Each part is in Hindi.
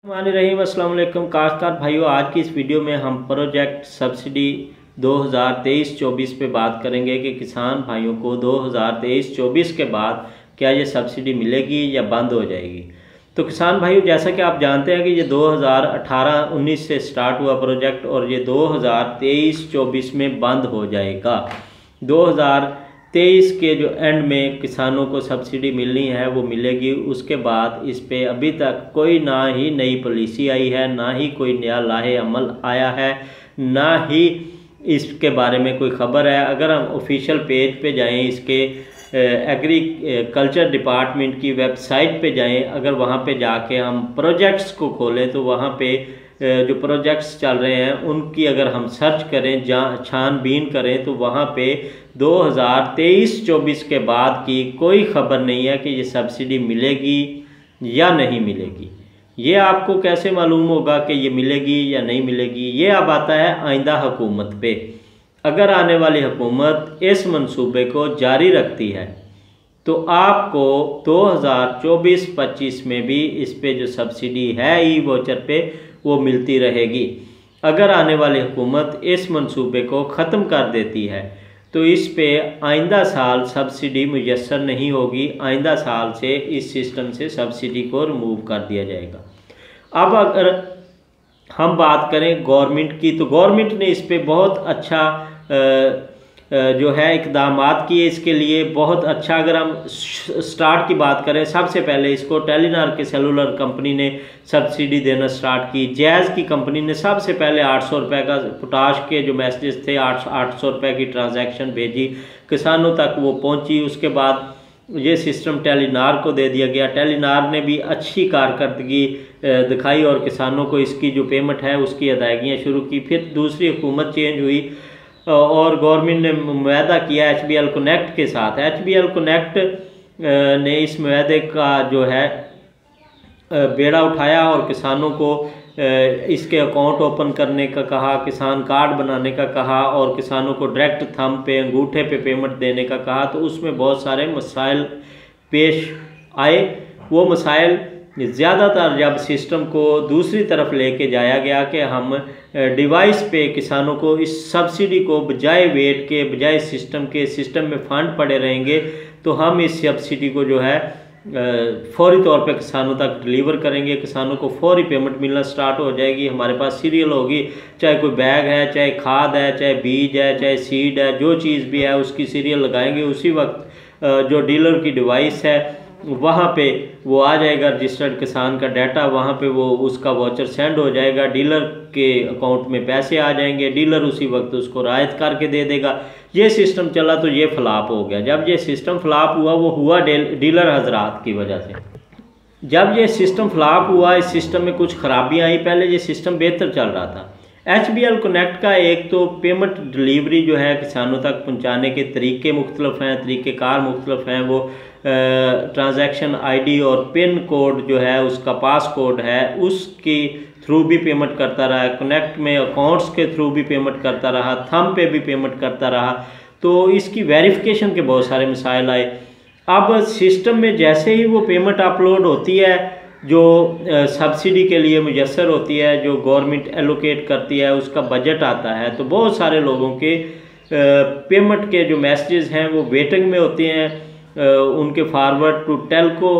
रहीम अस्सलाम वालेकुम काश्तकार भाइयों, आज की इस वीडियो में हम प्रोजेक्ट सब्सिडी 2023-24 पे बात करेंगे कि किसान भाइयों को 2023-24 के बाद क्या ये सब्सिडी मिलेगी या बंद हो जाएगी। तो किसान भाइयों, जैसा कि आप जानते हैं कि ये 2018-19 से स्टार्ट हुआ प्रोजेक्ट और ये 2023-24 में बंद हो जाएगा। 2023 के जो एंड में किसानों को सब्सिडी मिलनी है वो मिलेगी। उसके बाद इस पे अभी तक कोई ना ही नई पॉलिसी आई है, ना ही कोई नया लाहे अमल आया है, ना ही इसके बारे में कोई ख़बर है। अगर हम ऑफिशियल पेज पे जाएं, इसके एग्रीकल्चर डिपार्टमेंट की वेबसाइट पे जाएं, अगर वहाँ पे जाके हम प्रोजेक्ट्स को खोलें तो वहाँ पे जो प्रोजेक्ट्स चल रहे हैं उनकी अगर हम सर्च करें, छानबीन करें, तो वहाँ पे 2023-24 के बाद की कोई ख़बर नहीं है कि ये सब्सिडी मिलेगी या नहीं मिलेगी। ये आपको कैसे मालूम होगा कि ये मिलेगी या नहीं मिलेगी? ये अब आता है आइंदा हुकूमत पे। अगर आने वाली हुकूमत इस मंसूबे को जारी रखती है तो आपको 2024-25 में भी इस पे जो सब्सिडी है ई वोचर पे वो मिलती रहेगी। अगर आने वाली हुकूमत इस मंसूबे को ख़त्म कर देती है तो इस पे आइंदा साल सब्सिडी मुयस्सर नहीं होगी। आइंदा साल से इस सिस्टम से सब्सिडी को रिमूव कर दिया जाएगा। अब अगर हम बात करें गवर्नमेंट की, तो गवर्नमेंट ने इस पे बहुत अच्छा जो है इक़दामात किए। इसके लिए बहुत अच्छा, अगर हम स्टार्ट की बात करें, सबसे पहले इसको टेलीनार के सेलुलर कंपनी ने सब्सिडी देना स्टार्ट की। जैज़ की कंपनी ने सबसे पहले 800 रुपये का पोटाश के जो मैसेज थे 800 रुपये की ट्रांजैक्शन भेजी, किसानों तक वो पहुंची। उसके बाद ये सिस्टम टेलीनार को दे दिया गया। टेलीनार ने भी अच्छी कारकर्दगी दिखाई और किसानों को इसकी जो पेमेंट है उसकी अदायगियाँ शुरू की। फिर दूसरी हुकूमत चेंज हुई और गवर्नमेंट ने मुआहदा किया HBL कनेक्ट के साथ। HBL कनेक्ट ने इस मुआहदे का जो है बेड़ा उठाया और किसानों को इसके अकाउंट ओपन करने का कहा, किसान कार्ड बनाने का कहा और किसानों को डायरेक्ट थंब पे, अंगूठे पे पेमेंट देने का कहा। तो उसमें बहुत सारे मसाइल पेश आए। वो मसाइल ज़्यादातर जब सिस्टम को दूसरी तरफ लेके जाया गया कि हम डिवाइस पे किसानों को इस सब्सिडी को बजाय वेट के, बजाय सिस्टम में फ़ंड पड़े रहेंगे, तो हम इस सब्सिडी को जो है फौरी तौर पे किसानों तक डिलीवर करेंगे। किसानों को फौरी पेमेंट मिलना स्टार्ट हो जाएगी। हमारे पास सीरियल होगी, चाहे कोई बैग है, चाहे खाद है, चाहे बीज है, चाहे सीड है, जो चीज़ भी है उसकी सीरियल लगाएंगे। उसी वक्त जो डीलर की डिवाइस है वहाँ पे वो आ जाएगा रजिस्टर्ड किसान का डाटा, वहाँ पे वो उसका वाउचर सेंड हो जाएगा, डीलर के अकाउंट में पैसे आ जाएंगे, डीलर उसी वक्त उसको रायत करके दे देगा। ये सिस्टम चला तो ये फ्लॉप हो गया। जब ये सिस्टम फ्लॉप हुआ, वो हुआ डीलर हजरात की वजह से। जब ये सिस्टम फ्लॉप हुआ, इस सिस्टम में कुछ खराबियाँ आई। पहले ये सिस्टम बेहतर चल रहा था। HBL कनेक्ट का एक तो पेमेंट डिलीवरी जो है किसानों तक पहुंचाने के तरीके मुख्तलिफ हैं, तरीक़ेकार मुख्तलिफ हैं। वो ट्रांजैक्शन ID और पिन कोड जो है उसका पास कोड है उसके थ्रू भी पेमेंट करता रहा, कनेक्ट में अकाउंट्स के थ्रू भी पेमेंट करता रहा, थंब पे भी पेमेंट करता रहा। तो इसकी वेरिफिकेशन के बहुत सारे मसाइल आए। अब सिस्टम में जैसे ही वो पेमेंट अपलोड होती है, जो सब्सिडी के लिए मुयस्सर होती है, जो गवर्नमेंट एलोकेट करती है, उसका बजट आता है, तो बहुत सारे लोगों के पेमेंट के जो मैसेजेस हैं वो वेटिंग में होते हैं। उनके फॉरवर्ड टू टेलको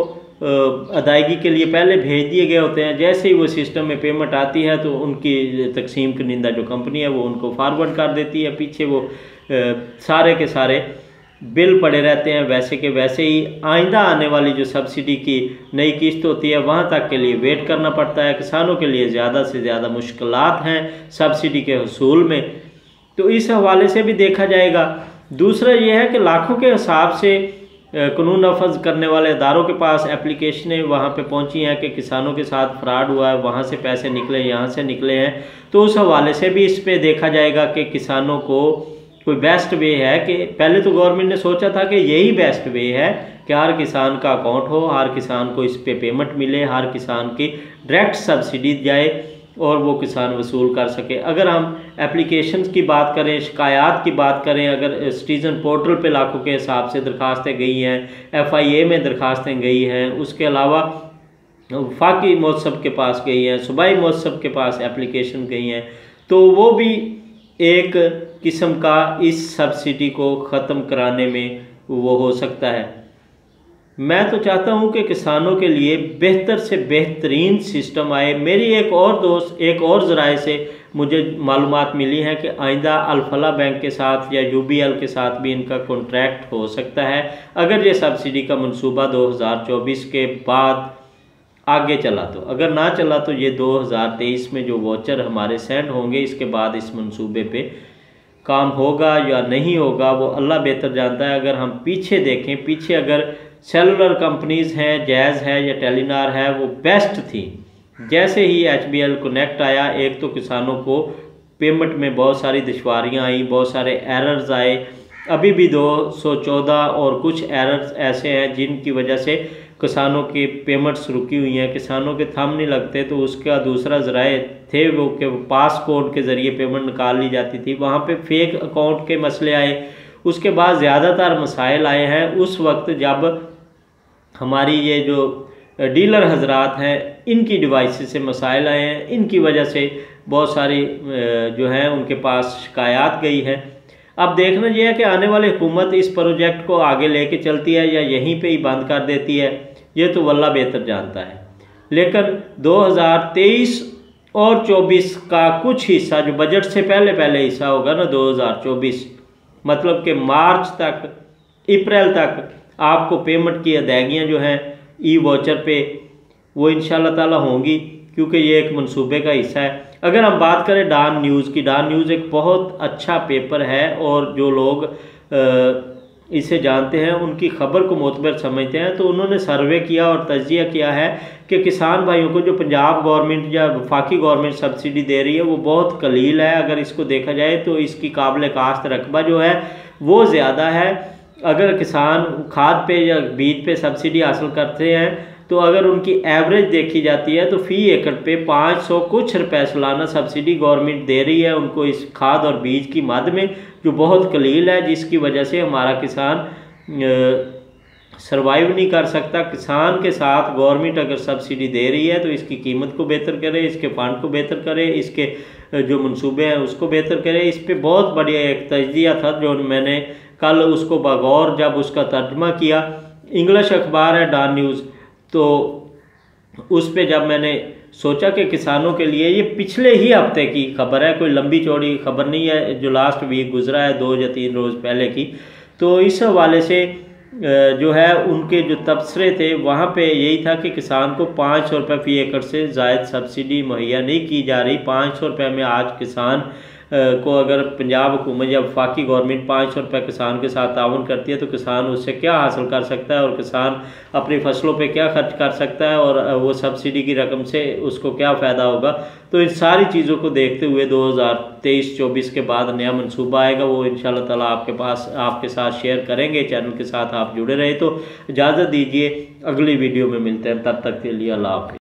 अदायगी के लिए पहले भेज दिए गए होते हैं। जैसे ही वो सिस्टम में पेमेंट आती है तो उनकी तकसीम कनिंदा जो कंपनी है वो उनको फॉरवर्ड कर देती है। पीछे वो सारे के सारे बिल पड़े रहते हैं वैसे के वैसे ही। आइंदा आने वाली जो सब्सिडी की नई किस्त होती है वहाँ तक के लिए वेट करना पड़ता है। किसानों के लिए ज़्यादा से ज़्यादा मुश्किलात हैं सब्सिडी के हसूल में। तो इस हवाले से भी देखा जाएगा। दूसरा ये है कि लाखों के हिसाब से कानून नफज करने वाले अदारों के पास एप्लीकेशनें वहाँ पे पहुँची हैं कि किसानों के साथ फ्रॉड हुआ है, वहाँ से पैसे निकले, यहाँ से निकले हैं। तो उस हवाले से भी इस पे देखा जाएगा कि किसानों को कोई बेस्ट वे है कि पहले तो गवर्नमेंट ने सोचा था कि यही बेस्ट वे है कि हर किसान का अकाउंट हो, हर किसान को इस पे पेमेंट मिले, हर किसान की डायरेक्ट सब्सिडी जाए और वो किसान वसूल कर सके। अगर हम एप्लीकेशंस की बात करें, शिकायत की बात करें, अगर सिटीज़न पोर्टल पे लाखों के हिसाब से दरखास्तें गई हैं, FIA में दरखास्तें गई हैं, उसके अलावा वफाकी मौसम के पास गई हैं, सूबाई मौसम के पास एप्लीकेशन गई हैं, तो वो भी एक किस्म का इस सब्सिडी को ख़त्म कराने में वो हो सकता है। मैं तो चाहता हूं कि किसानों के लिए बेहतर से बेहतरीन सिस्टम आए। मेरी एक और दोस्त एक और ज़राए से मुझे मालूमात मिली हैं कि आइंदा अल-फलाह बैंक के साथ या यूबीएल के साथ भी इनका कॉन्ट्रैक्ट हो सकता है, अगर ये सब्सिडी का मंसूबा 2024 के बाद आगे चला तो। अगर ना चला तो ये 2023 में जो वोचर हमारे सेंड होंगे, इसके बाद इस मंसूबे पे काम होगा या नहीं होगा वो अल्लाह बेहतर जानता है। अगर हम पीछे देखें, पीछे अगर सेलुलर कंपनीज़ हैं, जैज़ है या टेलीनार है, वो बेस्ट थी। जैसे ही HBL कनेक्ट आया, एक तो किसानों को पेमेंट में बहुत सारी दुश्वारियां आई, बहुत सारे एरर्स आए। अभी भी 214 और कुछ एरर्स ऐसे हैं जिनकी वजह से किसानों की पेमेंट्स रुकी हुई हैं, किसानों के थंब नहीं लगते। तो उसका दूसरा ज़राए थे वो कि पास कोड के ज़रिए पेमेंट निकाल ली जाती थी, वहाँ पे फेक अकाउंट के मसले आए। उसके बाद ज़्यादातर मसाइल आए हैं उस वक्त जब हमारी ये जो डीलर हजरात हैं, इनकी डिवाइस से मसाइल आए हैं। इनकी वजह से बहुत सारी जो हैं उनके पास शिकायत गई है। अब देखना यह है कि आने वाली हुकूमत इस प्रोजेक्ट को आगे लेके चलती है या यहीं पे ही बंद कर देती है, ये तो वल्लाह बेहतर जानता है। लेकिन 2023 और 24 का कुछ हिस्सा जो बजट से पहले हिस्सा होगा ना, 2024 मतलब कि मार्च तक, अप्रैल तक आपको पेमेंट की अदायगियाँ जो हैं ई वोचर पे वो इंशाल्लाह ताला होंगी, क्योंकि ये एक मंसूबे का हिस्सा है। अगर हम बात करें डॉन न्यूज़ की, डॉन न्यूज़ एक बहुत अच्छा पेपर है और जो लोग इसे जानते हैं उनकी ख़बर को मोतबर समझते हैं। तो उन्होंने सर्वे किया और तज्जिया किया है कि किसान भाइयों को जो पंजाब गवर्नमेंट या वफाकी गवर्नमेंट सब्सिडी दे रही है वो बहुत कलील है। अगर इसको देखा जाए तो इसकी काबिल काश्त रकबा जो है वो ज़्यादा है। अगर किसान खाद पे या बीज पे सब्सिडी हासिल करते हैं तो अगर उनकी एवरेज देखी जाती है तो फ़ी एकड़ पे 500 कुछ रुपए सालाना सब्सिडी गवर्नमेंट दे रही है उनको इस खाद और बीज की मद में, जो बहुत कलील है, जिसकी वजह से हमारा किसान सरवाइव नहीं कर सकता। किसान के साथ गवर्नमेंट अगर सब्सिडी दे रही है तो इसकी कीमत को बेहतर करे, इसके फंड को बेहतर करे, इसके जो मंसूबे हैं उसको बेहतर करे। इस पर बहुत बढ़िया एक तज्जिया था जो मैंने कल उसको बगौर जब उसका तर्जमा किया, इंग्लिश अखबार है डॉन न्यूज़, तो उस पे जब मैंने सोचा कि किसानों के लिए, ये पिछले ही हफ्ते की खबर है, कोई लंबी चौड़ी खबर नहीं है, जो लास्ट वीक गुजरा है 2 या 3 रोज़ पहले की, तो इस हवाले से जो है उनके जो तबसरे थे वहाँ पे यही था कि किसान को 500 रुपये फ़ी एकड़ से ज़ायद सब्सिडी मुहैया नहीं की जा रही। 500 रुपये में आज किसान को अगर पंजाब हुकूमत या वफाकी गवर्नमेंट 500 रुपये किसान के साथ ताउन करती है तो किसान उससे क्या हासिल कर सकता है और किसान अपनी फसलों पे क्या खर्च कर सकता है और वो सब्सिडी की रकम से उसको क्या फ़ायदा होगा। तो इन सारी चीज़ों को देखते हुए 2023-24 के बाद नया मंसूबा आएगा, वो इंशाल्लाह ताला आपके साथ शेयर करेंगे। चैनल के साथ आप जुड़े रहे तो इजाज़त दीजिए, अगली वीडियो में मिलते हैं, तब तक के लिए अल्लाह हाफ़िज़।